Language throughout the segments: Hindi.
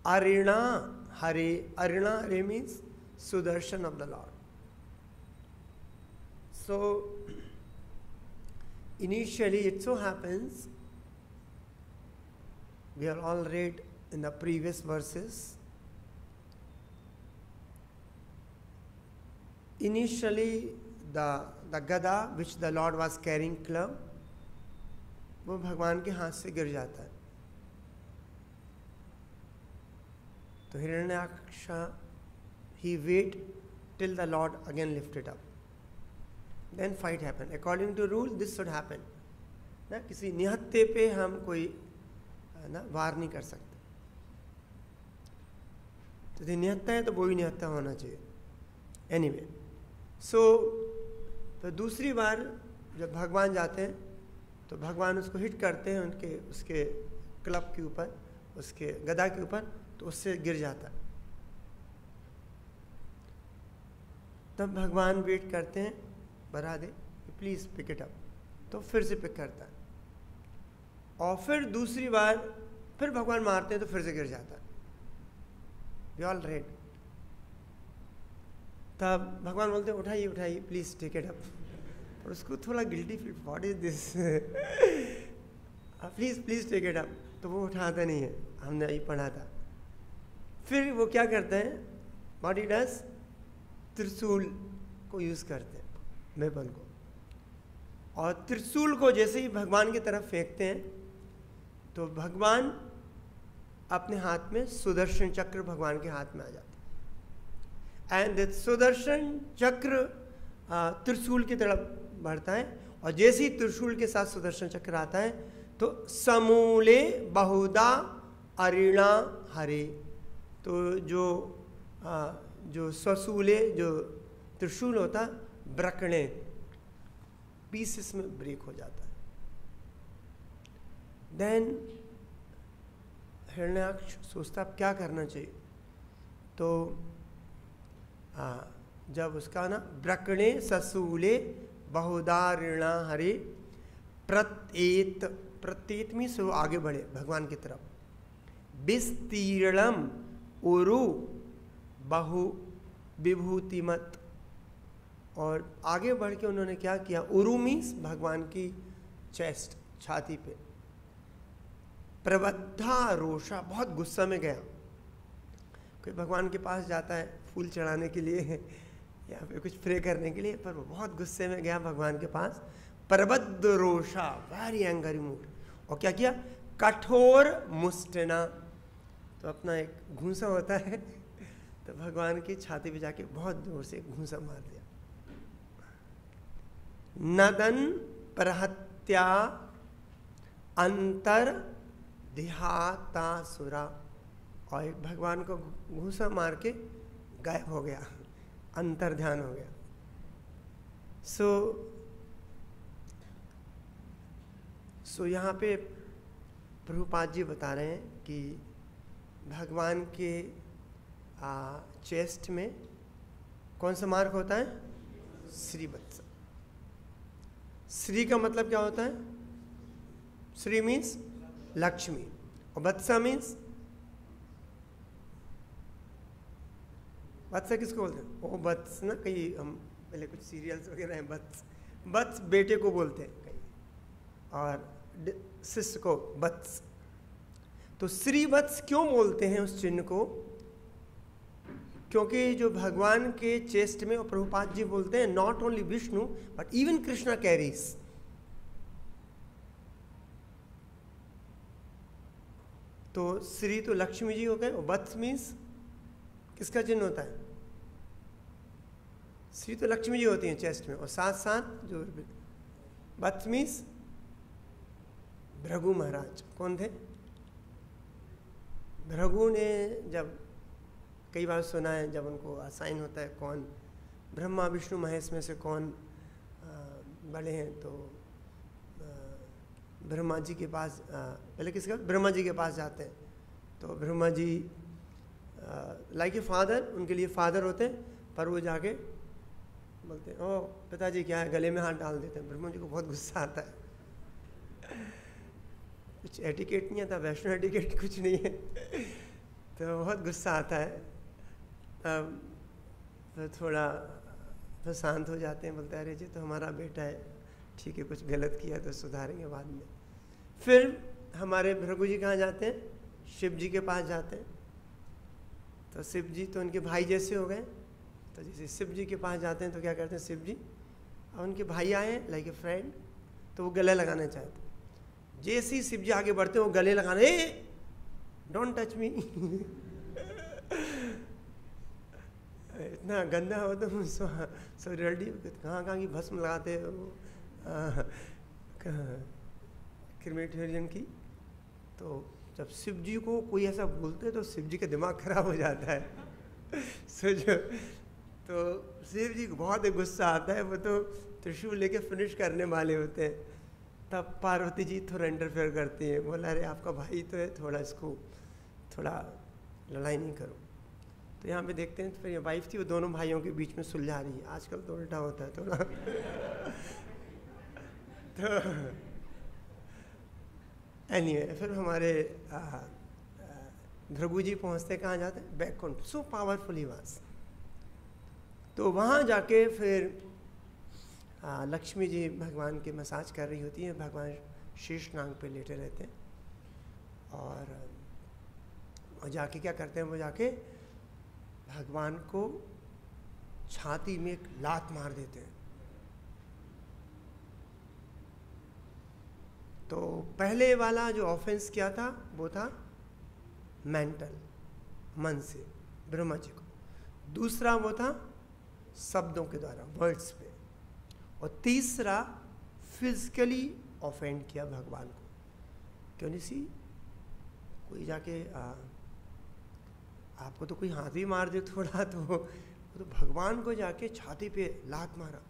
Arina Hare. Arina Hare means Sudarshan of the Lord. So initially it so happens, we have all read in the previous verses, initially the gada which the Lord was carrying, club, वो भगवान के हाथ से गिर जाता है. तो Hiranyaksha, he wait till the Lord again lift it up. Then fight happen. According to rule, this should happen. ना किसी निहत्थे पे हम कोई ना वार नहीं कर सकते. तो यदि निहत्था है तो वो भी निहत्था होना चाहिए. Anyway, so तो दूसरी बार जब भगवान जाते हैं तो भगवान उसको हिट करते हैं उनके उसके क्लब के ऊपर, उसके गदा के ऊपर, तो उससे गिर जाता है. तब भगवान वेट करते हैं, बढ़ा दे, प्लीज पिक इट अप. तो फिर से पिक करता है और फिर दूसरी बार फिर भगवान मारते हैं तो फिर से गिर जाता है. We all read. तब भगवान बोलते हैं उठाइए उठाइए, प्लीज टेक इट अप. और उसको थोड़ा guilty feel, what is this, please please take it up. तो वो उठाता नहीं है, हमने यही पढ़ा था. फिर वो क्या करते हैं, व्हाट ही डज, त्रिशूल को यूज करते हैं, वेपन को. और त्रिशूल को जैसे ही भगवान की तरफ फेंकते हैं तो भगवान अपने हाथ में सुदर्शन चक्र भगवान के हाथ में आ जाता है. एंड दैट सुदर्शन चक्र त्रिशूल की तरफ बढ़ता है. और जैसे ही त्रिशूल के साथ सुदर्शन चक्र आता है तो समूले बहुधा अरिणा हरे. तो जो ससूले, जो त्रिशूल होता, ब्रकणे, पीसेस में ब्रेक हो जाता है. देन हिरण्याक्ष सोचता अब क्या करना चाहिए. तो जब उसका ना ब्रकणे ससूले बहुदारिणा हरे प्रत्येत, प्रत्येत में से वो आगे बढ़े भगवान की तरफ. विस्तीर्णम उरु बहु विभूतिमत. और आगे बढ़ के उन्होंने क्या किया, उरु मीन्स भगवान की चेस्ट, छाती पे. प्रबद्धा रोषा, बहुत गुस्सा में गया. कोई भगवान के पास जाता है फूल चढ़ाने के लिए या फिर कुछ प्रे करने के लिए, पर वो बहुत गुस्से में गया भगवान के पास. प्रबद्ध रोषा, वेरी एंग्री मूड. और क्या किया, कठोर मुष्टिना. तो अपना एक घूंसा होता है, तो भगवान की छाती पे जाके बहुत जोर से घूंसा मार दिया. नदन प्रहत्या अंतर देहातासुरा. और एक भगवान को घूंसा मार के गायब हो गया, अंतर ध्यान हो गया. सो यहाँ पे प्रभुपाद जी बता रहे हैं कि भगवान के चेस्ट में कौन सा मार्क होता है, श्रीवत्स. श्री का मतलब क्या होता है, श्री मीन्स लक्ष्मी, और वत्सा मीन्स, वत्स किसको बोलते हैं, ओ वत्स ना, कहीं हम पहले कुछ सीरियल्स वगैरह हैं, वत्स, वत्स बेटे को बोलते हैं कहीं, और शिष्य को वत्स. तो श्रीवत्स क्यों बोलते हैं उस चिन्ह को, क्योंकि जो भगवान के चेस्ट में, और प्रभुपाद जी बोलते हैं not only Vishnu but even Krishna carries. तो श्री तो लक्ष्मी जी हो गए, और वत्स मीन्स किसका चिन्ह होता है, श्री तो लक्ष्मी जी होती हैं चेस्ट में, और साथ साथ जो वत्स मीन्स भृगु महाराज. कौन थे, भृगु ने जब कई बार सुना है, जब उनको असाइन होता है कौन ब्रह्मा विष्णु महेश में से कौन बड़े हैं, तो ब्रह्मा जी के पास, पहले किसका, ब्रह्मा जी के पास जाते हैं. तो Brahma ji like a father, उनके लिए फादर होते हैं, पर वो जाके बोलते हैं ओ पिताजी क्या है, गले में हाथ डाल देते हैं. ब्रह्मा जी को बहुत गुस्सा आता है. कुछ एटिकेट नहीं आता, वैष्णो एटिकेट कुछ नहीं है. तो बहुत गुस्सा आता है, तब तो थोड़ा तो शांत हो जाते हैं, बोलते हैं अरे जी तो हमारा बेटा है, ठीक है कुछ गलत किया तो सुधारेंगे बाद में। फिर हमारे भृगु जी कहाँ जाते हैं? शिव जी के पास जाते हैं। तो शिव जी तो उनके भाई जैसे हो गए, तो जैसे शिव जी के पास जाते हैं तो क्या करते हैं शिव जी, और उनके भाई आए लाइक ए फ्रेंड, तो वो गले लगाना चाहते। जैसे ही शिव जी आगे बढ़ते हैं वो गले लगाने, डोंट टच मी इतना गंदा हो तो सो रेडी कहाँ कहाँ की भस्म लगाते क्रिमेटोरियम की। तो जब शिव जी को कोई ऐसा बोलते तो शिव जी का दिमाग खराब हो जाता है सोचो। तो शिव जी को बहुत गुस्सा आता है, वो तो त्रिशूल लेके फिनिश करने वाले होते हैं। तब पार्वती जी थोड़ा इंटरफेयर करती है, बोला अरे आपका भाई तो है, थोड़ा इसको थोड़ा लड़ाई नहीं करो। तो यहाँ पे देखते हैं, तो फिर ये वाइफ थी वो दोनों भाइयों के बीच में सुलझा रही है। आजकल तो उल्टा होता है थोड़ा तो एनीवे फिर हमारे भृगु जी पहुँचते कहाँ जाते हैं? Baikunth. So powerful he was. तो वहाँ जाके फिर लक्ष्मी जी भगवान के मसाज कर रही होती है, भगवान शीर्ष नांग पे लेटे रहते हैं, और जाके क्या करते हैं, वो जाके भगवान को छाती में एक लात मार देते हैं। तो पहले वाला जो ऑफेंस किया था वो था मेंटल, मन से ब्रह्मा जी को, दूसरा वो था शब्दों के द्वारा वर्ड्स पे, और तीसरा फिजिकली ऑफेंड किया भगवान को। क्यों नहीं सी कोई जाके आपको तो कोई हाथ भी मार दे थोड़ा, तो भगवान को जाके छाती पे लात मारा।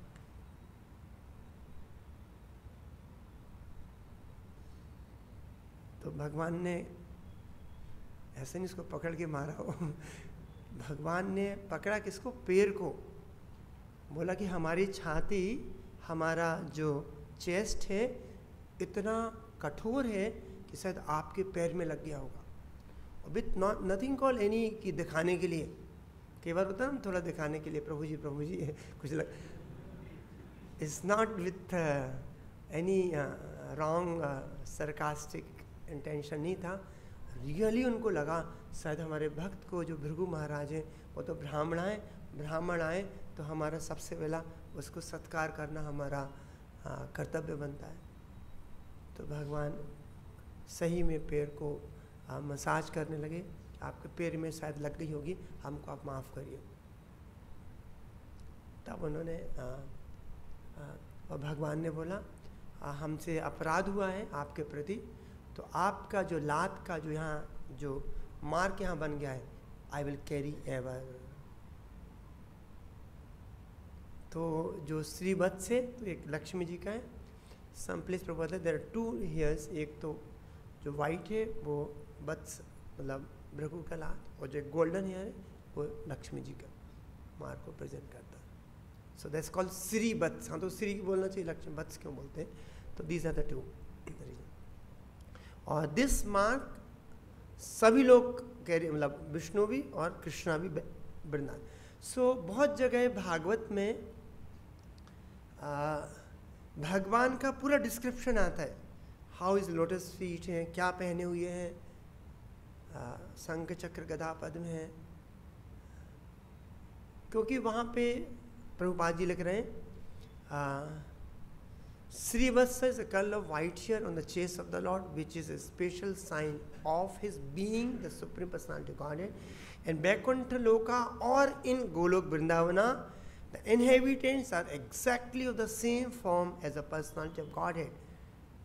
तो भगवान ने ऐसे नहीं इसको पकड़ के मारा हो भगवान ने पकड़ा किसको? पैर को। बोला कि हमारी छाती, हमारा जो चेस्ट है इतना कठोर है कि शायद आपके पैर में लग गया होगा। With not nothing call any कि दिखाने के लिए, कई बार होता है ना थोड़ा दिखाने के लिए प्रभु जी कुछ लग, it's not with any wrong sarcastic intention नहीं था। रियली उनको लगा शायद हमारे भक्त को, जो भृगु महाराज हैं वो तो ब्राह्मण आए तो हमारा सबसे पहला उसको सत्कार करना हमारा कर्तव्य बनता है। तो भगवान सही में पैर को मसाज करने लगे। आपके पैर में शायद लग गई होगी, हमको आप माफ़ करिए। तब उन्होंने और भगवान ने बोला हमसे अपराध हुआ है आपके प्रति, तो आपका जो लात का जो यहाँ जो मार्क यहाँ बन गया है, आई विल कैरी एवर। तो जो श्रीवत्स है तो एक लक्ष्मी जी का है, सम प्लेस पर बोलते हैं देयर आर 2 हेयर्स, एक तो जो वाइट है वो वत्स मतलब भृगु का लात, और जो गोल्डन हेयर है वो लक्ष्मी जी का मार्क को प्रेजेंट करता है। सो दैट्स कॉल्ड श्री वत्स। हाँ तो श्री बोलना चाहिए, लक्ष्मी वत्स क्यों बोलते हैं? तो दीज आर द 2 रीजन। और दिस मार्क सभी लोग कैरी, मतलब विष्णु भी और कृष्णा भी वृंदावन। सो बहुत जगह भागवत में भगवान का पूरा डिस्क्रिप्शन आता है, हाउ इज लोटस फीट है, क्या पहने हुए हैं, शंख चक्र गदा पद्म है। क्योंकि वहाँ पे प्रभुपाद जी लिख रहे हैं Srivasa is a color of white hair on the chest of the Lord, which is a special sign of his being the Supreme Personality Godhead. And Vaikuntha Loka or in Golok Vrindavana, the inhabitants are exactly of the same form as the personality of Godhead.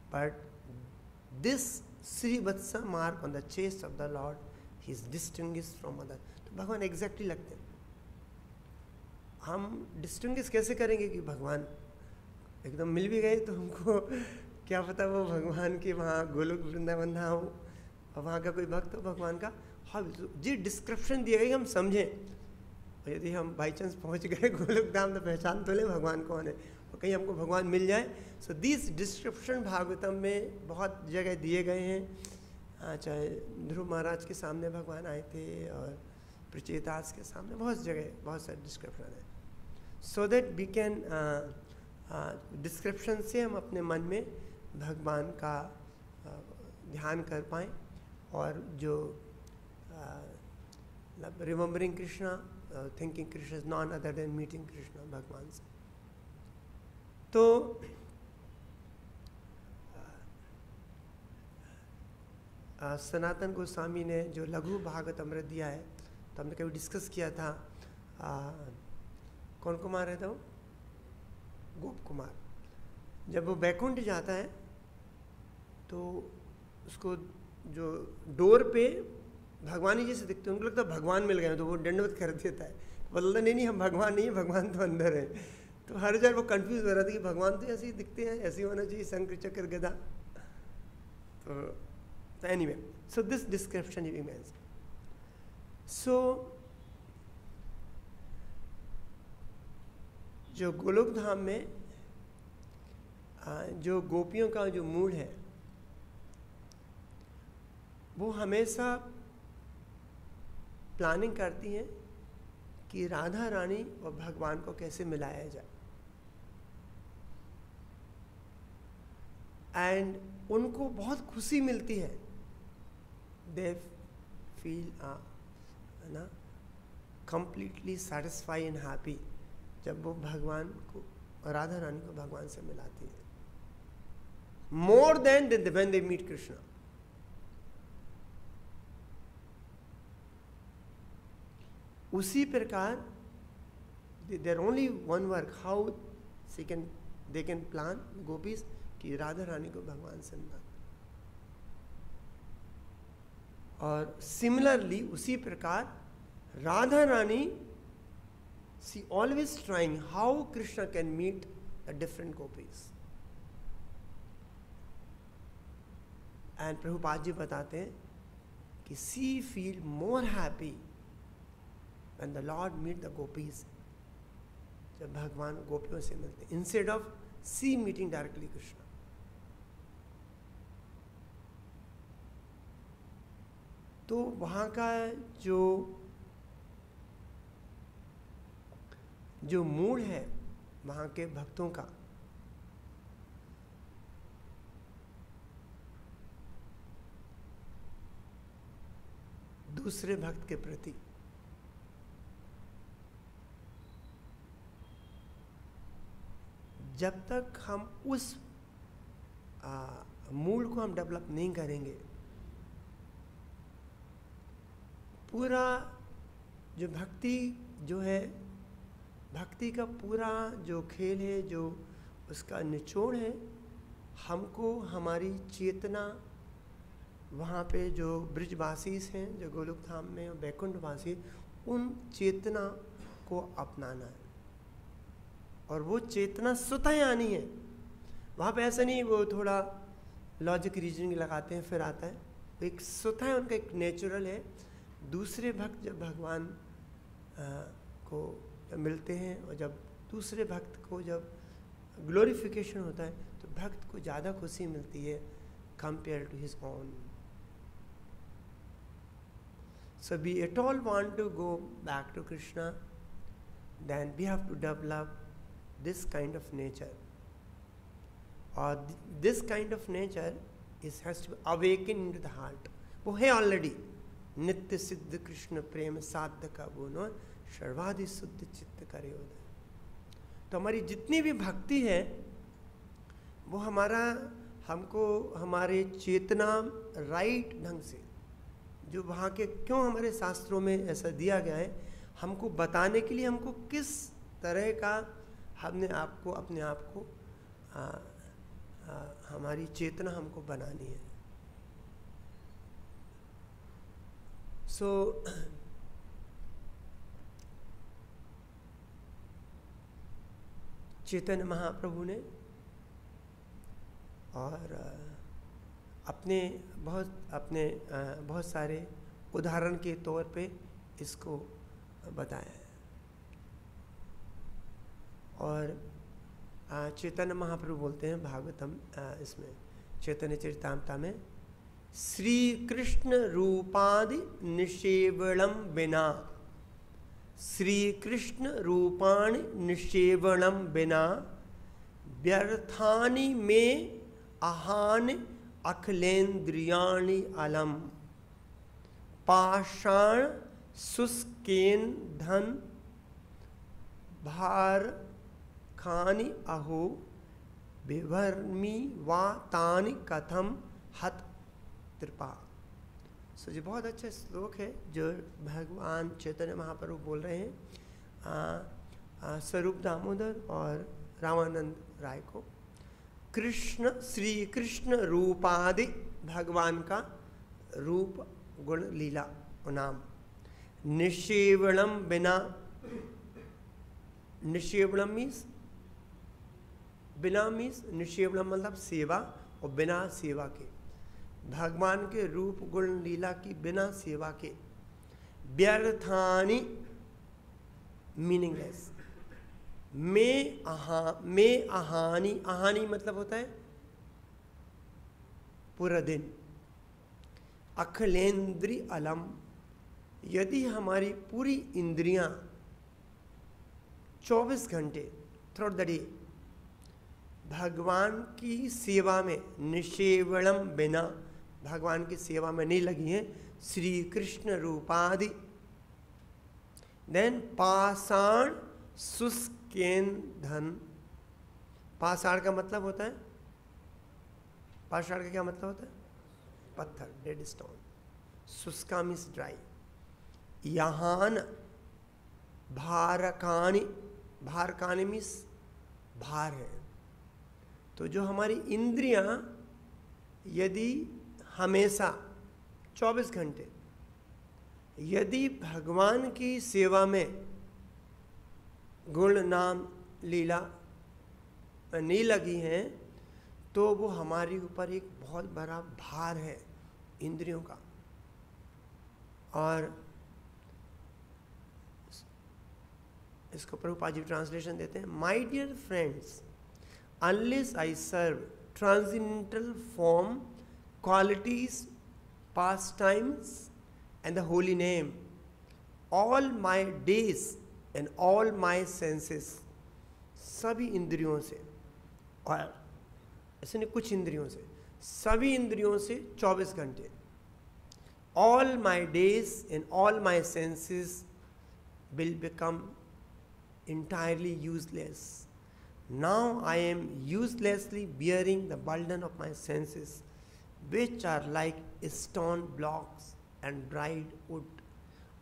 But this Srivatsa mark on the chest of the Lord, he is distinguished from others. तो भगवान exactly लगते हैं। हम distinguish कैसे करेंगे कि भगवान एकदम मिल भी गए, तो हमको क्या पता वो भगवान के वहाँ गोलोक वृंदावन ना हो और वहाँ का कोई भक्त हो भगवान का। हाँ जी डिस्क्रिप्शन दिए गए हम समझें, और यदि हम बाई चांस पहुँच गए गोलोक धाम तो पहचान तो ले भगवान कौन है, और कहीं हमको भगवान मिल जाए। सो दिस डिस्क्रिप्शन भागवतम में बहुत जगह दिए गए हैं, चाहे ध्रुव महाराज के सामने भगवान आए थे और प्रचेतास के सामने, बहुत जगह बहुत सारे डिस्क्रिप्शन है, so that we can description से हम अपने मन में भगवान का ध्यान कर पाएँ और जो remembering Krishna, thinking Krishna is none other than meeting Krishna, भगवान से। तो सनातन गोस्वामी ने जो लघु भागवत अमृत दिया है, तो हमने कभी डिस्कस किया था, कौन कुमार है, तो गोप कुमार, जब वो बैकुंठ जाता है तो उसको जो डोर पे भगवान ही जैसे दिखते हैं, उनको लगता है भगवान मिल गए, तो वो दंडवत कर देता है, बोलता नहीं हम भगवान नहीं है, भगवान तो अंदर है। तो हर जगह वो कंफ्यूज हो रहा था कि भगवान तो ऐसे ही दिखते हैं, ऐसे ही होना चाहिए, शंख चक्र गदा। तो anyway, so this description you image. So जो गोलोक धाम में जो गोपियों का जो मूड है, वो हमेशा प्लानिंग करती हैं कि राधा रानी और भगवान को कैसे मिलाया जाए, एंड उनको बहुत खुशी मिलती है, दे फील ना कंप्लीटली सेटिस्फाई एंड हैप्पी जब वो भगवान को, राधा रानी को भगवान से मिलाती है, more than when they meet Krishna. उसी प्रकार there only one work how they can plan gopis कि राधा रानी को भगवान से मिला। और सिमिलरली उसी प्रकार Radha Rani she always trying how Krishna can meet the different gopis. And Prabhupada ji बताते हैं कि she feel more happy when the Lord meet the gopis, जब भगवान गोपियों से मिलते हैं, instead of she meeting directly Krishna। तो वहाँ का जो मूड है वहाँ के भक्तों का, दूसरे भक्त के प्रति, जब तक हम उस मूड को हम डेवलप नहीं करेंगे, पूरा जो भक्ति जो है, भक्ति का पूरा जो खेल है, जो उसका निचोड़ है, हमको हमारी चेतना वहाँ पे जो ब्रिजवासी हैं, जो गोलोक धाम में वैकुंठवासी, उन चेतना को अपनाना है। और वो चेतना स्वतः आनी है, वहाँ पे ऐसा नहीं वो थोड़ा लॉजिक रीजनिंग लगाते हैं फिर आता है, एक स्वतः उनका एक नेचुरल है। दूसरे भक्त जब भगवान को जब मिलते हैं और जब दूसरे भक्त को जब ग्लोरिफिकेशन होता है, तो भक्त को ज़्यादा खुशी मिलती है compare to his own. So we at all want to go back to Krishna, then we have to develop this kind of nature, or this kind of nature has to be awakened into the heart। वो है ऑलरेडी, नित्य सिद्ध कृष्ण प्रेम साध्य का बोनो सर्वाधि शुद्ध चित्त करे उदय। तो हमारी जितनी भी भक्ति है वो हमको हमारे चेतना राइट ढंग से, जो वहाँ के क्यों हमारे शास्त्रों में ऐसा दिया गया है, हमको बताने के लिए हमको किस तरह का हमने आपको अपने आप को हमारी चेतना हमको बनानी है। सो चैतन्य महाप्रभु ने और अपने बहुत सारे उदाहरण के तौर पे इसको बताया है। और चैतन्य महाप्रभु बोलते हैं भागवतम इसमें चैतन्य चरितामृत में, श्री कृष्ण रूपादि निषेवणम बिना, श्री कृष्ण रूपाणि निषेवणम बिना व्यर्थानि में आहानि अखिलेन्द्रियाणि अलम पाषाण शुष्केन धन भार खानि अहो विभर्मी वा तानि कथम हत कृपा। सो ये बहुत अच्छा श्लोक है जो भगवान चैतन्य महाप्रभु बोल रहे हैं स्वरूप दामोदर और रामानंद राय को। कृष्ण श्री कृष्ण रूपादि, भगवान का रूप गुण लीला नाम, निषेवणम बिना, निषेवणम मीन्स बिना, मीन्स निषेवणम मतलब सेवा, और बिना सेवा के, भगवान के रूप गुण लीला की बिना सेवा के, व्यर्थानि मीनिंगलेस, में आहानि, आहानि मतलब होता है पूरा दिन, अखिलेन्द्रि अलम, यदि हमारी पूरी इंद्रियां 24 घंटे थ्रू द डे भगवान की सेवा में, निषेवणम बिना, भगवान की सेवा में नहीं लगी हैं, श्री कृष्ण रूपादि, देन पाषाण शुष्केन धन, पाषाण का मतलब होता है, पाषाण का क्या मतलब होता है? पत्थर, डेड स्टोन, शुष्का मीन्स ड्राई, यहान भारकानि, भारकानि मीन्स भार है। तो जो हमारी इंद्रियां यदि हमेशा 24 घंटे यदि भगवान की सेवा में गुण नाम लीला नहीं लगी हैं, तो वो हमारे ऊपर एक बहुत बड़ा भार है इंद्रियों का। और इसको प्रभुपाद जी ट्रांसलेशन देते हैं, my dear friends, unless I serve transcendental form, qualities, pastimes, and the holy name, all my days and all my senses, सभी इंद्रियों से, और ऐसे नहीं कुछ इंद्रियों से, सभी इंद्रियों से 24 घंटे, all my days and all my senses will become entirely useless. Now I am uselessly bearing the burden of my senses, which are like stone blocks and dried wood.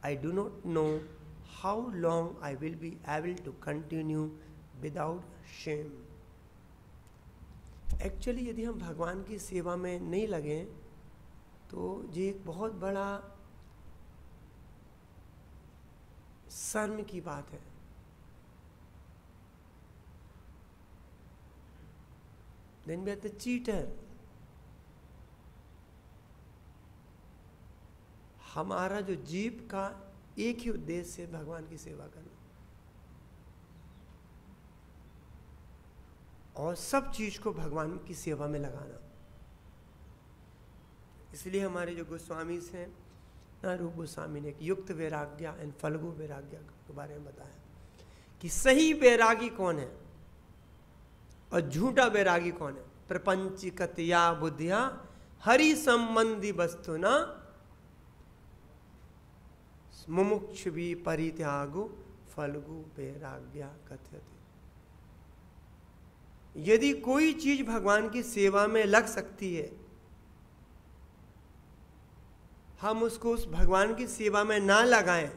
I do not know how long I will be able to continue without shame. Actually, यदि हम भगवान की सेवा में नहीं लगे तो ये एक बहुत बड़ा शर्म की बात है। Then we are the cheater. हमारा जो जीव का एक ही उद्देश्य है भगवान की सेवा करना, और सब चीज को भगवान की सेवा में लगाना। इसलिए हमारे जो गोस्वामी हैं, रूप गोस्वामी ने युक्त वैराग्य एंड फल्गु वैराग्य के बारे में बताया कि सही वैरागी कौन है और झूठा वैरागी कौन है। प्रपंचिकतया बुद्धिया हरि संबंधी वस्तु न मुमुक्ष भी परित्यागु फल्गु वैराग्य कथ्यते। यदि कोई चीज भगवान की सेवा में लग सकती है, हम उसको उस भगवान की सेवा में ना लगाएं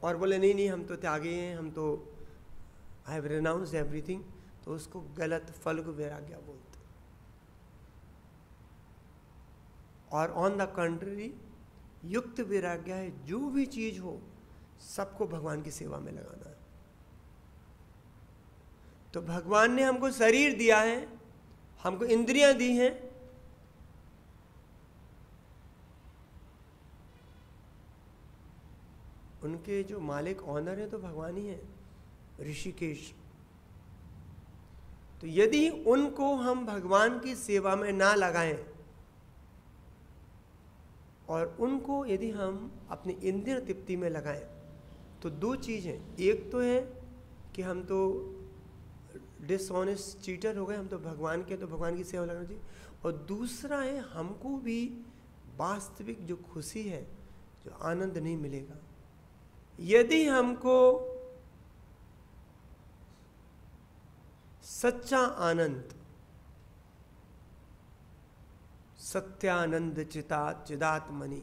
और बोले नहीं नहीं हम तो त्यागी हैं, हम तो आई हैव रिनाउंस्ड एवरीथिंग, तो उसको गलत फल्गु वैराग्य बोलते। और ऑन द कंट्री युक्त वैराग्य है, जो भी चीज हो सबको भगवान की सेवा में लगाना है। तो भगवान ने हमको शरीर दिया है, हमको इंद्रियां दी हैं, उनके जो मालिक ऑनर है तो भगवान ही है, ऋषिकेश। तो यदि उनको हम भगवान की सेवा में ना लगाएं और उनको यदि हम अपनी इंद्रिय तृप्ति में लगाएं तो दो चीज़ हैं। एक तो है कि हम तो डिसऑनेस्ट चीटर हो गए, हम तो भगवान के, तो भगवान की सेवा लगना चाहिए। और दूसरा है हमको भी वास्तविक जो खुशी है, जो आनंद नहीं मिलेगा यदि हमको सच्चा आनंद, सत्यानंद चिदात्मनि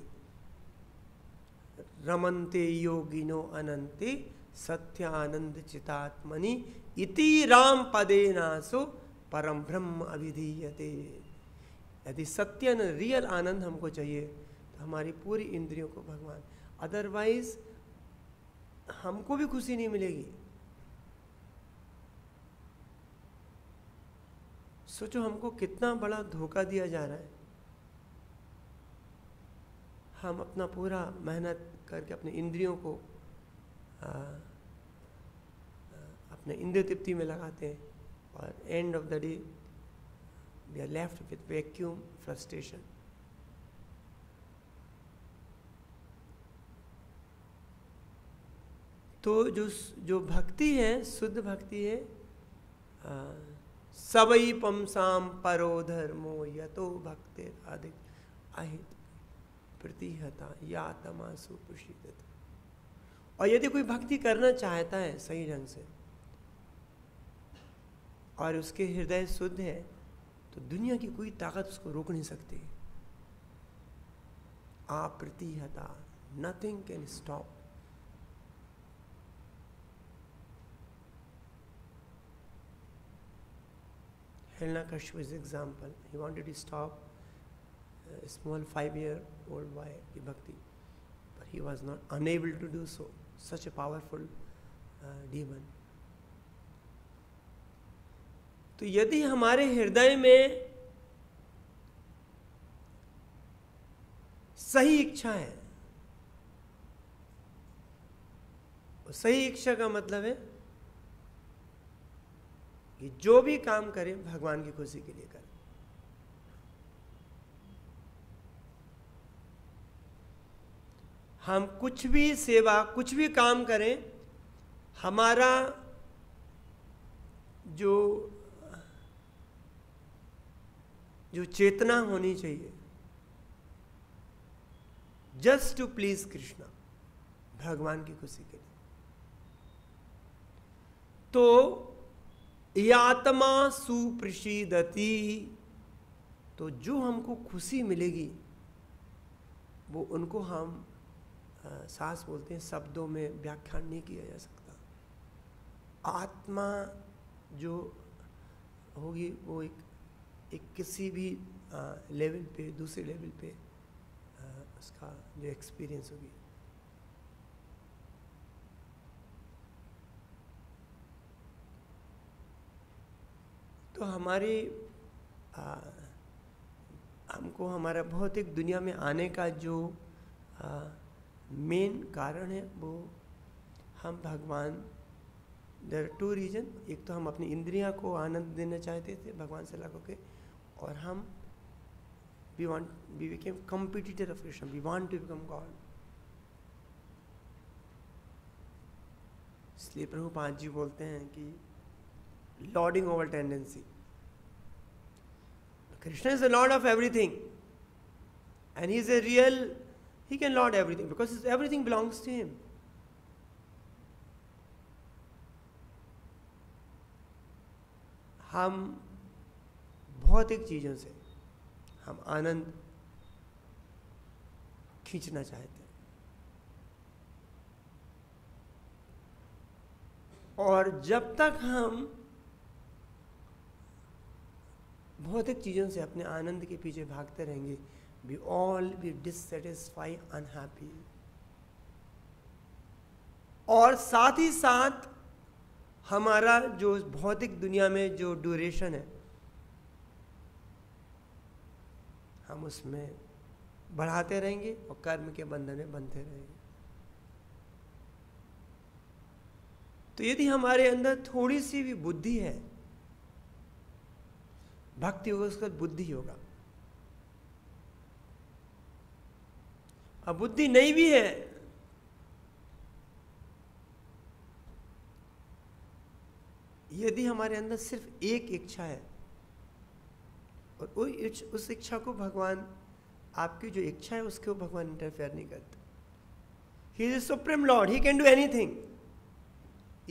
रमन्ते योगिनो अनंते सत्यानंद चितात्मनि इति राम पदे नासो परम ब्रह्म अभिधीयते। यदि सत्य रियल आनंद हमको चाहिए तो हमारी पूरी इंद्रियों को भगवान, अदरवाइज हमको भी खुशी नहीं मिलेगी। सोचो हमको कितना बड़ा धोखा दिया जा रहा है। हम अपना पूरा मेहनत करके अपने इंद्रियों को अपने इंद्रिय तृप्ति में लगाते हैं और end of the day we are left with vacuum frustration. तो जो भक्ति है, शुद्ध भक्ति है, सबई पमसाम परो धर्मो यतो भक्ति अधिक अहित प्रतिहता या तमासु प्रसिद्धत। और यदि कोई भक्ति करना चाहता है सही ढंग से और उसके हृदय शुद्ध है तो दुनिया की कोई ताकत उसको रोक नहीं सकती। अप्रतिहता, nothing can stop. Hiranyakashipu's example, he wanted to stop a small 5-year-old boy in bhakti, but he was not unable to do so. Such a powerful demon. तो यदि हमारे हृदय में सही इच्छा है, सही इच्छा का मतलब है कि जो भी काम करें भगवान की खुशी के लिए करें। हम कुछ भी सेवा, कुछ भी काम करें, हमारा जो चेतना होनी चाहिए, जस्ट टू प्लीज कृष्णा, भगवान की खुशी के लिए। तो यात्मा सुप्रसिद्धति, तो जो हमको खुशी मिलेगी वो उनको हम सांस बोलते हैं, शब्दों में व्याख्यान नहीं किया जा सकता। आत्मा जो होगी वो एक किसी भी लेवल पे, दूसरे लेवल पे उसका जो एक्सपीरियंस होगी। तो हमारी हमको हमारा भौतिक दुनिया में आने का जो मेन कारण है वो हम भगवान, देयर आर 2 रीजन। एक तो हम अपनी इंद्रियां को आनंद देना चाहते थे भगवान से लगा के, और हम we became competitor of Krishna, we want to become God. इसलिए प्रभुपाद जी बोलते हैं कि lording over tendency. Krishna is the lord of everything, and he is a real, he can lord everything because everything belongs to him. हम भौतिक चीजों से हम आनंद खींचना चाहते हैं, और जब तक हम भौतिक चीजों से अपने आनंद के पीछे भागते रहेंगे, we all be dissatisfied, unhappy। और साथ ही साथ हमारा जो भौतिक दुनिया में जो ड्यूरेशन है, हम उसमें बढ़ाते रहेंगे और कर्म के बंधन में बंधते रहेंगे। तो यदि हमारे अंदर थोड़ी सी भी बुद्धि है, भक्ति होगा उसका बुद्धि होगा, अब बुद्धि नहीं भी है, यदि हमारे अंदर सिर्फ एक इच्छा है और उस इच्छा को भगवान, आपकी जो इच्छा है उसको भगवान इंटरफेयर नहीं करते। He is supreme lord, he can do anything.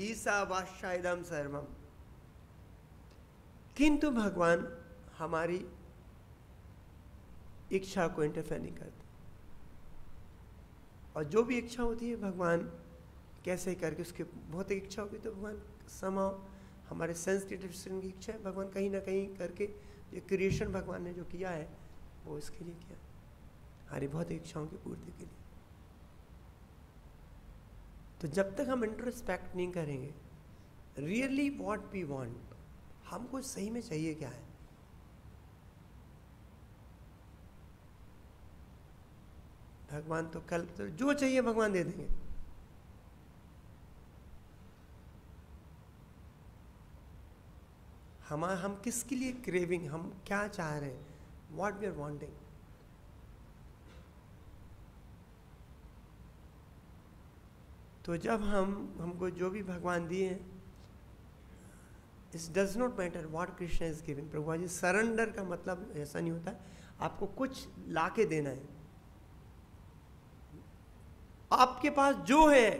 ईशावास्यम सर्वम। किंतु भगवान हमारी इच्छा को इंटरफेयर नहीं करते, और जो भी इच्छा होती है भगवान कैसे करके, उसकी भौतिक इच्छा होगी तो भगवान समाव, हमारे सेंसिटिव की इच्छा है, भगवान कहीं ना कहीं करके ये क्रिएशन भगवान ने जो किया है वो इसके लिए किया, हमारी भौतिक इच्छाओं की पूर्ति के लिए। तो जब तक हम इंट्रोस्पेक्ट नहीं करेंगे रियली व्हाट वी वांट, हमको सही में चाहिए क्या है, भगवान तो कल तो जो चाहिए भगवान दे देंगे। हम किसके लिए क्रेविंग, हम क्या चाह रहे हैं, व्हाट वी आर वांटिंग। तो जब हमको जो भी भगवान दिए हैं, it does not matter what Krishna is giving. Prabhu ji surrender का मतलब ऐसा नहीं होता है आपको कुछ ला के देना है, आपके पास जो है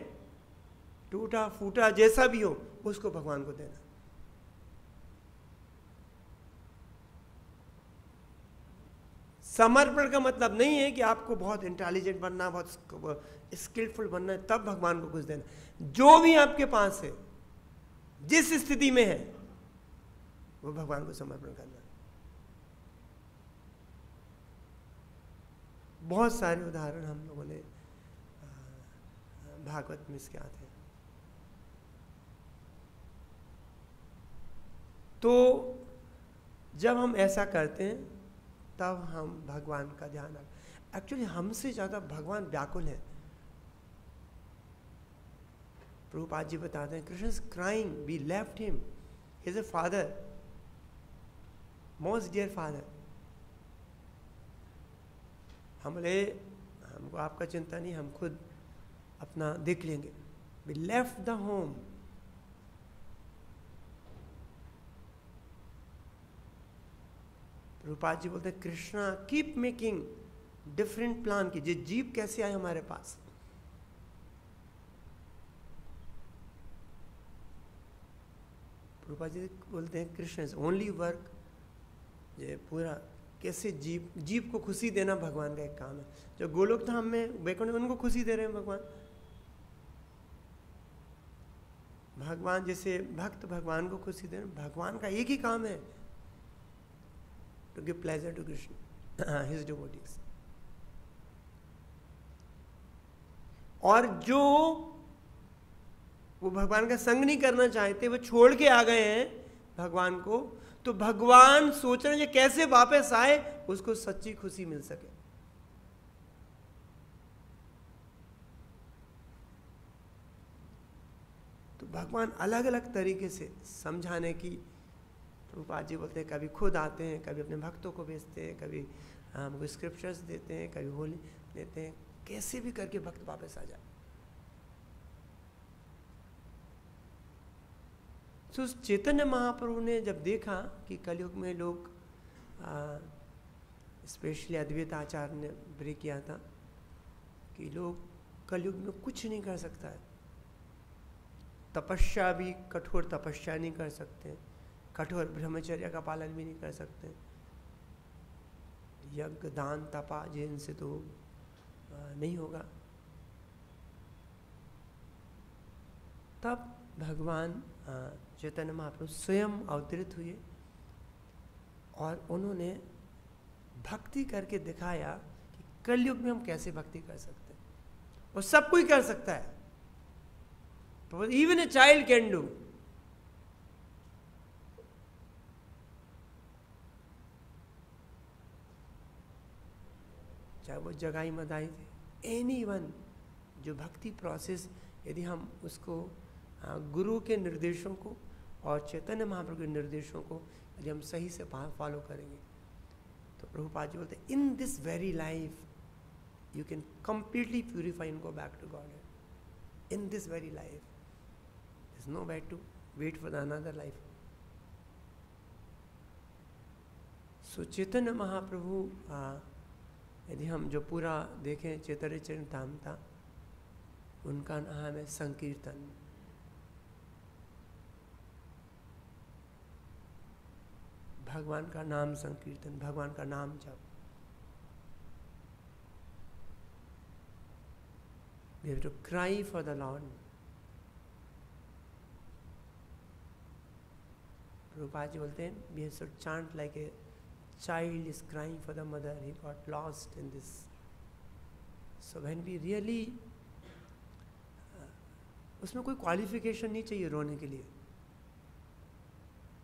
टूटा फूटा जैसा भी हो उसको भगवान को देना। समर्पण का मतलब नहीं है कि आपको बहुत इंटेलिजेंट बनना, बहुत स्किलफुल बनना है तब भगवान को कुछ देना। जो भी आपके पास है, जिस स्थिति में है, वो भगवान को समर्पण करना। बहुत सारे उदाहरण हम लोगों ने भागवत में इसके आते हैं। तो जब हम ऐसा करते हैं तब हम भगवान का ध्यान रखें। एक्चुअली हमसे ज़्यादा भगवान व्याकुल है। प्रभुपाद जी बताते हैं Krishna is crying, we left him, he is a father, most dear father. हमको आपका चिंता नहीं, हम खुद अपना देख लेंगे। We left the home. Prabhupada ji बोलते हैं Krishna keep making different plan की। जीव कैसे आए हमारे पास, प्रभुपाद जी बोलते हैं कृष्ण इज ओनली वर्क। ये पूरा कैसे जीव को खुशी देना भगवान का एक काम है। जो गोलोक धाम में वैकुंठ उनको खुशी दे रहे हैं भगवान। भगवान जैसे भक्त भगवान को खुशी दे रहे हैं, भगवान का एक ही काम है to give pleasure to Krishna, his devotees. और जो वो भगवान का संग नहीं करना चाहते, वो छोड़ के आ गए हैं भगवान को, तो भगवान सोच रहे हैं कि कैसे वापस आए, उसको सच्ची खुशी मिल सके। तो भगवान अलग अलग तरीके से समझाने की, प्रभुपाद जी बोलते हैं कभी खुद आते हैं, कभी अपने भक्तों को भेजते हैं, कभी हमको स्क्रिप्चर्स देते हैं, कभी होली देते हैं, कैसे भी करके भक्त वापस आ जाए। तो चैतन्य महाप्रभु ने जब देखा कि कलयुग में लोग, स्पेशली अद्वैत आचार्य ने ब्रेक किया था कि लोग कलयुग में कुछ नहीं कर सकता है, तपस्या भी कठोर तपस्या नहीं कर सकते, कठोर ब्रह्मचर्य का पालन भी नहीं कर सकते, यज्ञ दान तपा जिनसे तो नहीं होगा। तब भगवान चैतन्य महाप्रभु स्वयं अवतरित हुए और उन्होंने भक्ति करके दिखाया कि कलयुग में हम कैसे भक्ति कर सकते हैं। और सब कोई कर सकता है, even a child can do. चाहे वो जगाई मदाई थे, एनीवन जो भक्ति प्रोसेस, यदि हम उसको गुरु के निर्देशों को और चैतन्य महाप्रभु के निर्देशों को यदि हम सही से फॉलो करेंगे, तो प्रभुपाद जी बोलते in this very life you can completely purify and go back to Godhead in this very life. There's no way to wait for the another life. So Chaitanya Mahaprabhu, यदि हम जो पूरा देखें चैतन्य चरितामृत, उनका नाम है संकीर्तन। भगवान का नाम संकीर्तन, भगवान का नाम जप। We have to cry for the Lord. Prabhupada ji बोलते हैं, we have to chant like a child is crying for the mother. He got lost in this. So when we really, उसमें कोई क्वालिफिकेशन नहीं चाहिए रोने के लिए,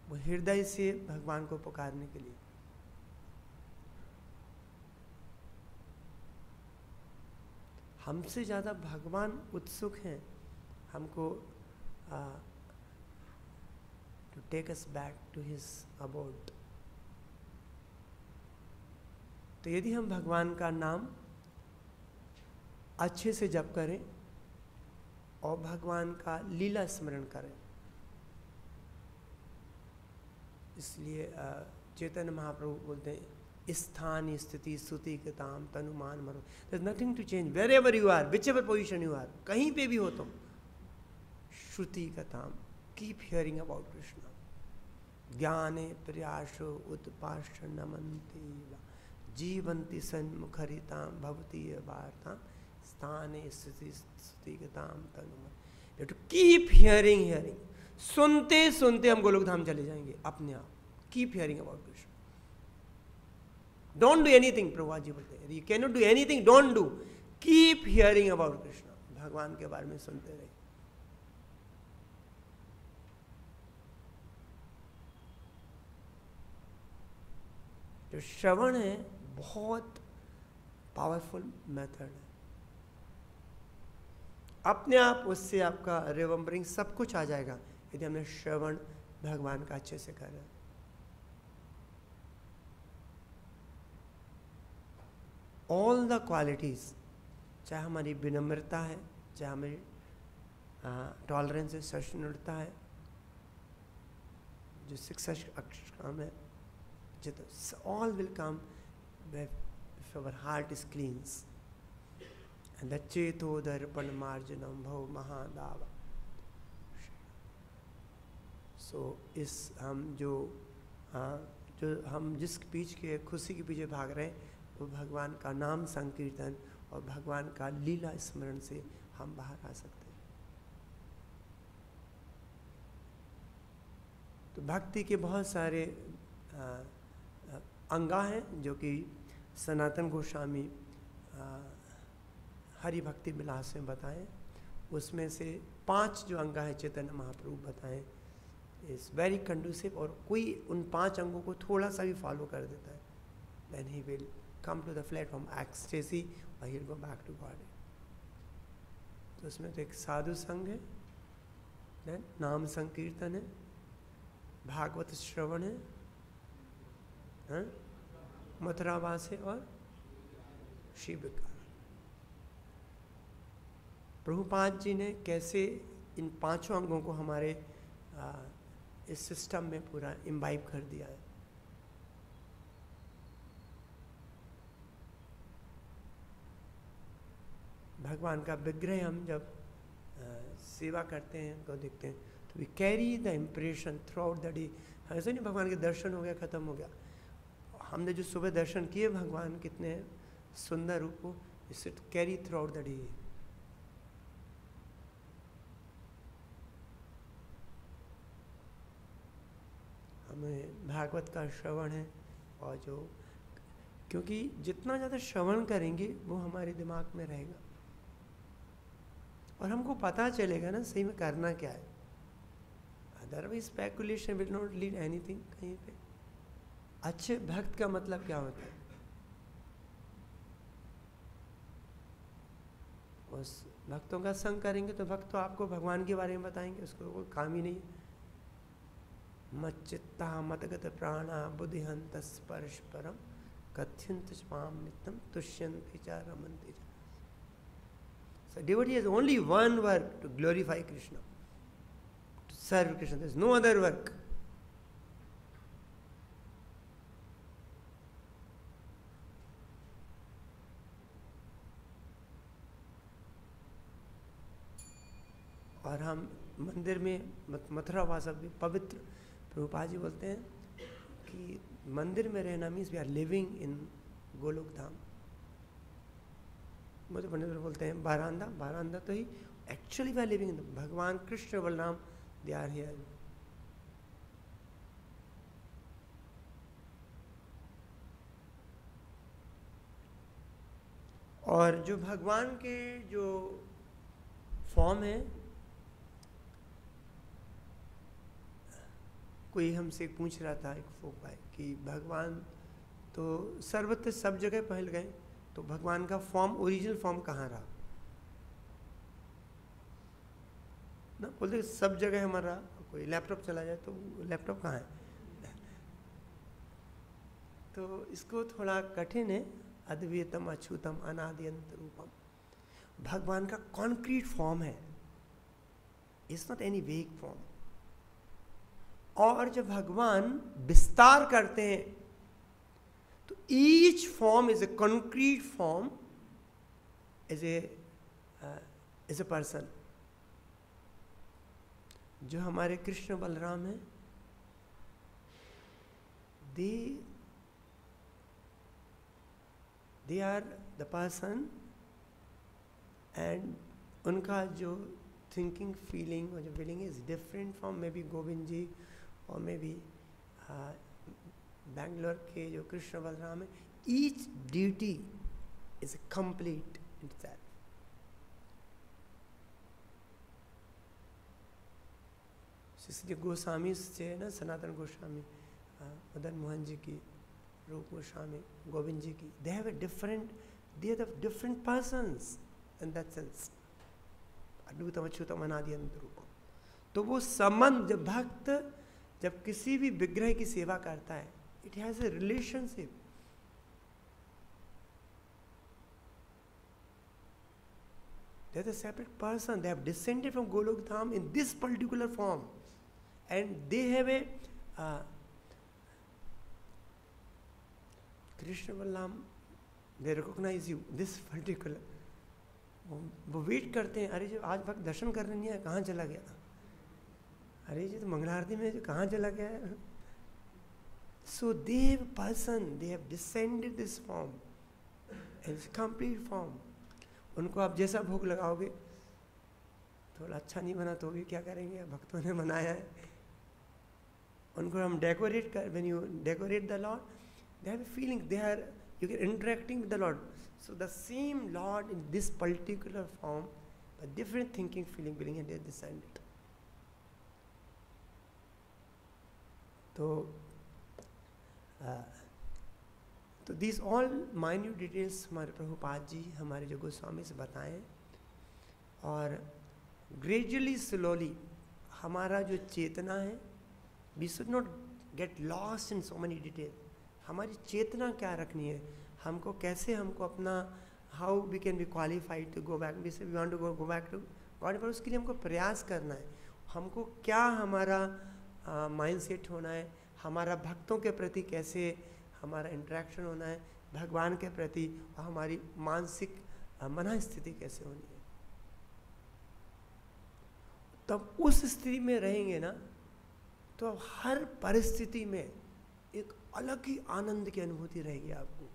वो हृदय से भगवान को पुकारने के लिए। हमसे ज़्यादा भगवान उत्सुक हैं हमको to take us back to his abode. तो यदि हम भगवान का नाम अच्छे से जप करें और भगवान का लीला स्मरण करें, इसलिए चैतन्य महाप्रभु बोलते हैं, स्थान स्थिति स्तुति कृताम तनुमान मरो। There is nothing to change wherever you are, whichever position you are, कहीं पे भी हो तुम। श्रुति कथाम, कीप हियरिंग अबाउट कृष्ण। ज्ञाने प्रयासो उत्पाष्ट नमन्ति जीवंती सन्मुखरिताम भवती वार्ताम स्थाने स्थिति स्तुति कृताम तनुमान। टू कीप हियरिंग, सुनते सुनते हम गोलोक धाम चले जाएंगे अपने आप। Keep hearing about Krishna, don't do anything. Prabhupada ji बोलते हैं, you can not do anything, don't do, keep hearing about Krishna. भगवान के बारे में सुनते रहे। जो श्रवण है बहुत पावरफुल मेथड है। अपने आप उससे आपका रिमेम्बरिंग सब कुछ आ जाएगा यदि हमने श्रवण भगवान का अच्छे से कर रहे हैं। ऑल द क्वालिटीज, चाहे हमारी विनम्रता है, चाहे हमारी टॉलरेंस है, सहिष्णुता है, जो शिक्षा अक्षम है, all will come if our heart is cleansed. And the cheto darpan marjanam bhav mahadava. So इस हम जो हम जिस बीच के खुशी के पीछे भाग रहे हैं, वो भगवान का नाम संकीर्तन और भगवान का लीला स्मरण से हम बाहर आ सकते हैं। तो भक्ति के बहुत सारे अंगा हैं जो कि सनातन गोस्वामी हरि भक्ति विलास में बताएं। उसमें से 5 जो अंग है चैतन्य महाप्रभु बताएं, इज़ वेरी कंडूसिव। और कोई उन 5 अंगों को थोड़ा सा भी फॉलो कर देता है, then he will come to the platform ecstasy or he'll go back to God. तो उसमें तो एक साधु संग है, then नाम संकीर्तन है, भागवत श्रवण है, मथुरावास है और शिव का। प्रभुपाद जी ने कैसे इन 5 अंगों को हमारे इस सिस्टम में पूरा इम्बाइब कर दिया है। भगवान का विग्रह हम जब सेवा करते हैं तो देखते हैं, तो we carry the impression throughout the day. ऐसे नहीं भगवान के दर्शन हो गया, ख़त्म हो गया। हमने जो सुबह दर्शन किए भगवान कितने सुंदर रूप को, इससे carry through out the day. हमें भागवत का श्रवण है, और जो क्योंकि जितना ज़्यादा श्रवण करेंगे वो हमारे दिमाग में रहेगा और हमको पता चलेगा ना सही में करना क्या है। Otherwise speculation will not lead anything. कहीं पे अच्छे भक्त का मतलब क्या होता है? उस भक्तों का संग करेंगे तो भक्त तो आपको भगवान के बारे में बताएंगे, उसको कोई काम ही नहीं। मच्चित्ता मतगत प्राणा बुद्धिहंत स्पर्श परम कथ्यन्त च माम नित्यम तुष्यन्ते च रमन्ते च. So devotee has only one work, to glorify Krishna, to serve Krishna. There is no other work. और हम मंदिर में मथुरा वासा भी पवित्र, प्रभुपाद जी बोलते हैं कि मंदिर में रहना means we are living in Golok Dham. मुझे पंडित बोलते हैं बारांदा, बारांदा तो ही actually we are living in भगवान Krishna Balaram, they are here. और जो भगवान के जो फॉर्म है, कोई हमसे पूछ रहा था, एक फोक भाई, कि भगवान तो सर्वत्र सब जगह फैल गए, तो भगवान का फॉर्म, ओरिजिनल फॉर्म कहाँ रहा ना. बोलते सब जगह हमारा, कोई लैपटॉप चला जाए तो लैपटॉप कहाँ है. तो इसको थोड़ा कठिन है. अद्वैतम अछूतम अनाद्यंत रूपम, भगवान का कॉन्क्रीट फॉर्म है, it's not any vague form. और जब भगवान विस्तार करते हैं तो each form is a concrete form, is a person. जो हमारे कृष्ण बलराम हैं, they are the person, and उनका जो थिंकिंग, फीलिंग और जो feeling is different from may be Govind ji और मे बी बैंगलोर के जो कृष्ण बलराम है. Each duty is complete in self. इसलिए गोस्वामी से ना, सनातन गोस्वामी, मदन मोहन जी की, रूप गोस्वामी, गोविंद जी की, they have a different, they are the different persons in that sense. अद्भुतम अच्युतम अनाद्यंत रूपम. तो वो संबंध, जब भक्त जब किसी भी विग्रह की सेवा करता है, it has a relationship. They are a separate person. They have descended from Golok Dham in this particular form, and they have a Krishna Balram. They recognize you. This particular. वो वेट करते हैं, अरे जो आज भक्त दर्शन करने नहीं आया, कहाँ चला गया. अरे जी तो मंगला आरती में कहाँ चला गया है. So they have a person, they have descended this form, and it's a complete form. उनको आप जैसा भोग लगाओगे, थोड़ा अच्छा नहीं बना तो भी क्या करेंगे, भक्तों ने बनाया है. उनको हम डेकोरेट कर, when you decorate the Lord, they have a feeling, they are, you get interacting with the Lord. So the same Lord in this particular form, but different thinking, feeling, feeling, and they are descended. तो these all minute details हमारे प्रभुपाद जी, हमारे जो गोस्वामी से बताएं. और gradually, slowly, हमारा जो चेतना है, we should not get lost in so many details. हमारी चेतना क्या रखनी है, हमको कैसे, हमको अपना, how we can be qualified to go back, we say we want to go back to God, पर उसके लिए हमको प्रयास करना है. हमको क्या हमारा माइंड सेट होना है, हमारा भक्तों के प्रति कैसे हमारा इंटरेक्शन होना है, भगवान के प्रति हमारी मानसिक मन स्थिति कैसे होनी है. तब उस स्थिति में रहेंगे ना, तो हर परिस्थिति में एक अलग ही आनंद की अनुभूति रहेगी आपको.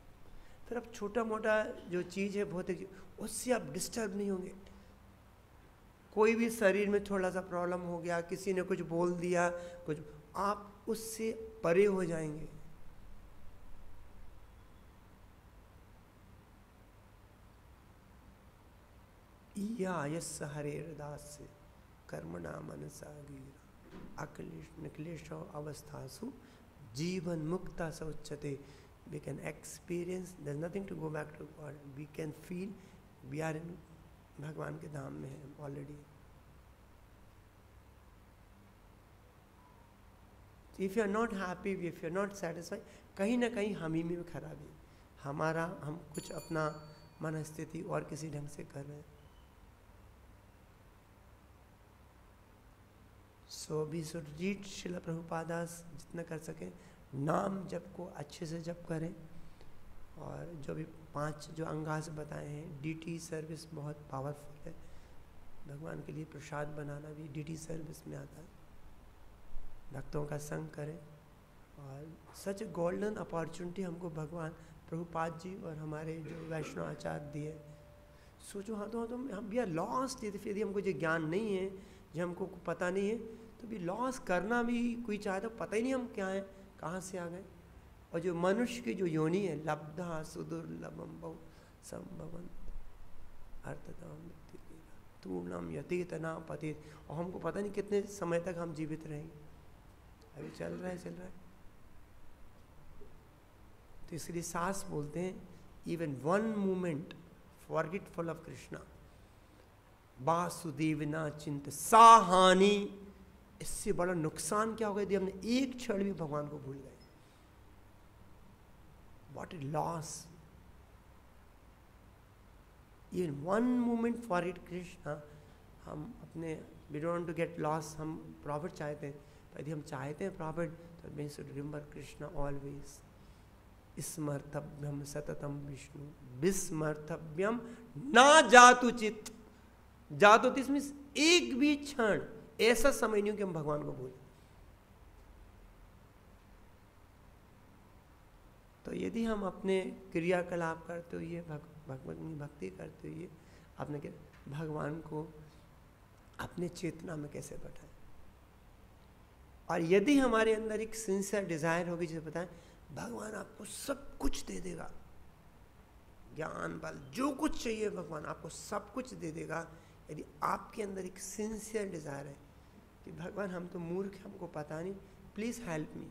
फिर अब छोटा मोटा जो चीज़ है, भौतिक, उससे आप डिस्टर्ब नहीं होंगे. कोई भी शरीर में थोड़ा सा प्रॉब्लम हो गया, किसी ने कुछ बोल दिया, कुछ, आप उससे परे हो जाएंगे. यस हरेर दास कर्मणा मनसा गिरा अक्लेश निक्लेश अवस्थासु जीवन मुक्ता स उच्यते. We can experience, there's nothing to go back to God. We can feel we are in भगवान के धाम में है already. If you are not happy, if you are not satisfied, कहीं ना कहीं हम ही में खराबी. हम कुछ अपना मन स्थिति और किसी ढंग से कर रहे हैं। So we should read Srila Prabhupada's, जितना कर सकें नाम जप को अच्छे से जप करें। और जो भी 5 जो अंगास बताए हैं, डीटी सर्विस बहुत पावरफुल है। भगवान के लिए प्रसाद बनाना भी डीटी सर्विस में आता है। भक्तों का संग करें, और सच गोल्डन अपॉर्चुनिटी हमको भगवान प्रभुपाद जी और हमारे जो वैष्णव आचार्य दिए। सोचो, हाँ तो हम भी आर लॉस्ट। यदि हमको जो ज्ञान नहीं है, जो हमको पता नहीं है, तो भी लॉस करना भी कोई चाहे तो पता ही नहीं हम क्या हैं, कहाँ से आ गए। और जो मनुष्य की जो योनि है, लब्धा सुदुर्लभम बहु संभवंत अर्थतम तूर्णम यतीतना पतित। और हमको पता नहीं कितने समय तक हम जीवित रहेंगे। अभी चल रहा है। तो इसलिए सास बोलते हैं, even one moment forgetful of Krishna Vasudev ना चिंत सा हानि। इससे बड़ा नुकसान क्या होगा यदि हमने एक क्षण भी भगवान को भूल गए। What a loss! Even one moment for it, Krishna, हम अपने we don't want to get lost। हम प्रॉफिट चाहते हैं, यदि हम चाहते हैं प्रॉफिट, तो we should remember Krishna always। स्मर्तव्यम सततम Vishnu विस्मर्तव्यम ना जातु चित। जातु इसमें एक भी क्षण ऐसा समय नहीं कि हम भगवान को भूलें। तो यदि हम अपने क्रियाकलाप करते हुए भगवान भक्ति करते हुए अपने भगवान को अपने चेतना में कैसे बैठाएं, और यदि हमारे अंदर एक सिंसियर डिजायर होगी, जिसे बताएं भगवान आपको सब कुछ दे देगा, ज्ञान बल जो कुछ चाहिए भगवान आपको सब कुछ दे देगा। यदि आपके अंदर एक सिंसियर डिजायर है कि भगवान हम तो मूर्ख हैं, हमको पता नहीं, please help me,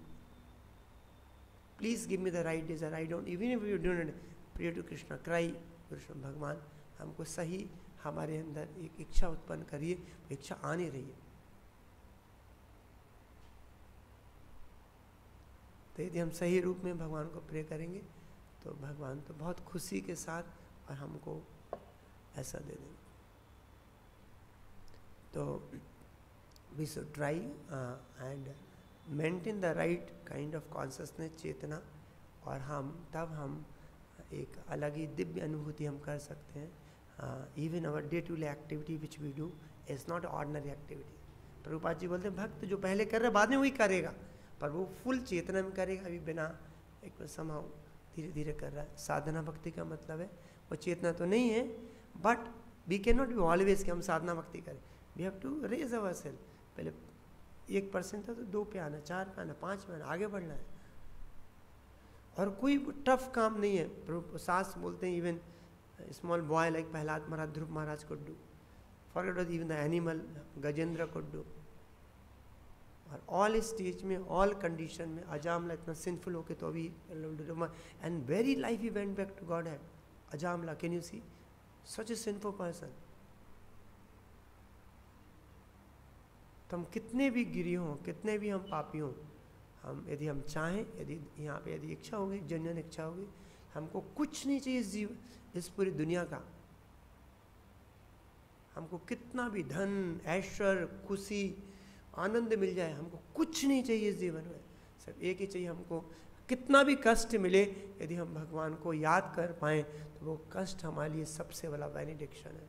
please give me the right desire, I don't even if you don't pray to Krishna, cry Krishna, भगवान हमको सही हमारे अंदर एक इच्छा उत्पन्न करिए, इच्छा आने रही है। तो यदि हम सही रूप में भगवान को प्रे करेंगे तो भगवान तो बहुत खुशी के साथ और हमको ऐसा दे देंगे। तो we should try and maintain the right kind of consciousness, चेतना, और तब हम एक अलग ही दिव्य अनुभूति हम कर सकते हैं। Even our day to day activity which we do is not ordinary activity. Prabhupada ji बोलते हैं भक्त जो पहले कर रहा है बाद में वही करेगा, पर वो फुल चेतना में करेगा, अभी बिना एक समाओ धीरे धीरे कर रहा है। साधना भक्ति का मतलब है वो चेतना तो नहीं है, but we can not be always कि हम साधना भक्ति करें। We have to raise our self. पहले 1% था तो 2 पे आना, 4 पे आना, 5 पे आना, आगे बढ़ना है। और कोई टफ काम नहीं है। प्रभु सास बोलते हैं even small boy like Prahlad Maharaj, Dhruv Maharaj could do, forget even the animal, Gajendra could do। और ऑल स्टेज में, ऑल कंडीशन में, अजामला इतना सिंफुल होके तो अभी end very life he went back to god had. Ajamila, can you see such a sinful person. तो हम कितने भी गिरी हों, कितने भी हम पापी हों, हम यदि हम चाहें, यदि यहाँ पे यदि इच्छा होगी, जेन्युइन इच्छा होगी, हमको कुछ नहीं चाहिए इस पूरी दुनिया का। हमको कितना भी धन, ऐश्वर्य, खुशी, आनंद मिल जाए, हमको कुछ नहीं चाहिए इस जीवन में। सिर्फ एक ही चाहिए हमको, कितना भी कष्ट मिले, यदि हम भगवान को याद कर पाएं तो वो कष्ट हमारे लिए सबसे बड़ा बेनिडिक्शन है।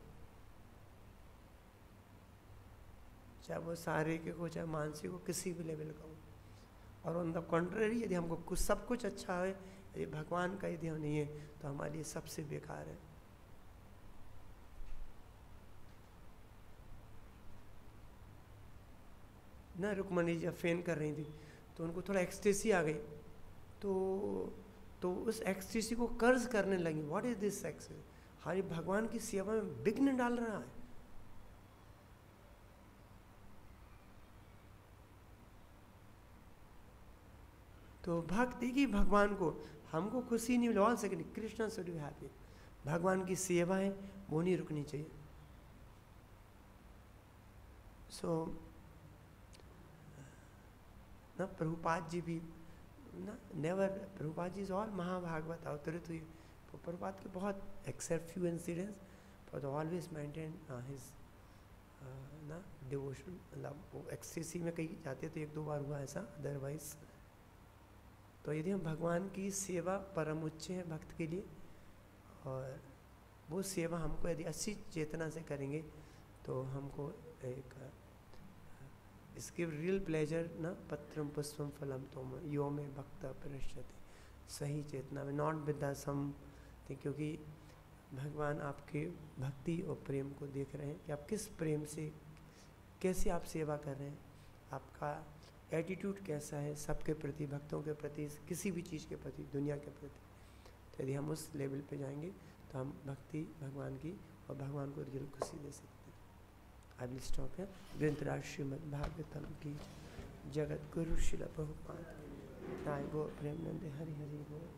चाहे वो शारीरिक हो, चाहे मानसिक हो, किसी भी लेवल का हो। और ऑन द कॉन्ट्ररी, यदि हमको कुछ सब कुछ अच्छा है, यदि भगवान का यदि हम नहीं है तो हमारे लिए सबसे बेकार है। ना रुक्मणी जी फेन कर रही थी तो उनको थोड़ा एक्सटेसी आ गई, तो उस एक्सटेसी को कर्ज करने लगी। What is this ecstasy? हमारी भगवान की सेवा में विघ्न डाल रहा है। तो भक्ति की भगवान को हमको खुशी नहीं मिला सके, कृष्णा शुड बी हैप्पी। भगवान की सेवा है वो नहीं रुकनी चाहिए। सो ना प्रभुपाद जी भी ना नेवर, प्रभुपाद जी ऑल महाभागवत अवतरित हुई, प्रभुपाद के बहुत except few incidents, but always maintain his ना डिवोशन, मतलब वो एक्सटेसी में कहीं जाते तो एक दो बार हुआ ऐसा, अदरवाइज तो यदि हम भगवान की सेवा परम उच्च है भक्त के लिए, और वो सेवा हमको यदि अच्छी चेतना से करेंगे तो हमको एक इसके रियल प्लेजर ना, पत्रम पुष्पम फलम तोम यो में भक्त प्रश्यते, सही चेतना में, नॉट विद सम, क्योंकि भगवान आपके भक्ति और प्रेम को देख रहे हैं कि आप किस प्रेम से, कैसे आप सेवा कर रहे हैं, आपका एटीट्यूड कैसा है सबके प्रति, भक्तों के प्रति, किसी भी चीज़ के प्रति, दुनिया के प्रति। तो यदि हम उस लेवल पे जाएंगे तो हम भक्ति भगवान की और भगवान को रियल खुशी दे सकते हैं। आई विल स्टॉप है। ग्रंथराज श्रीमद् भागवतम की जगत गुरु शिला प्रभुपाद, गो प्रेमानंद हरि हरि बोल।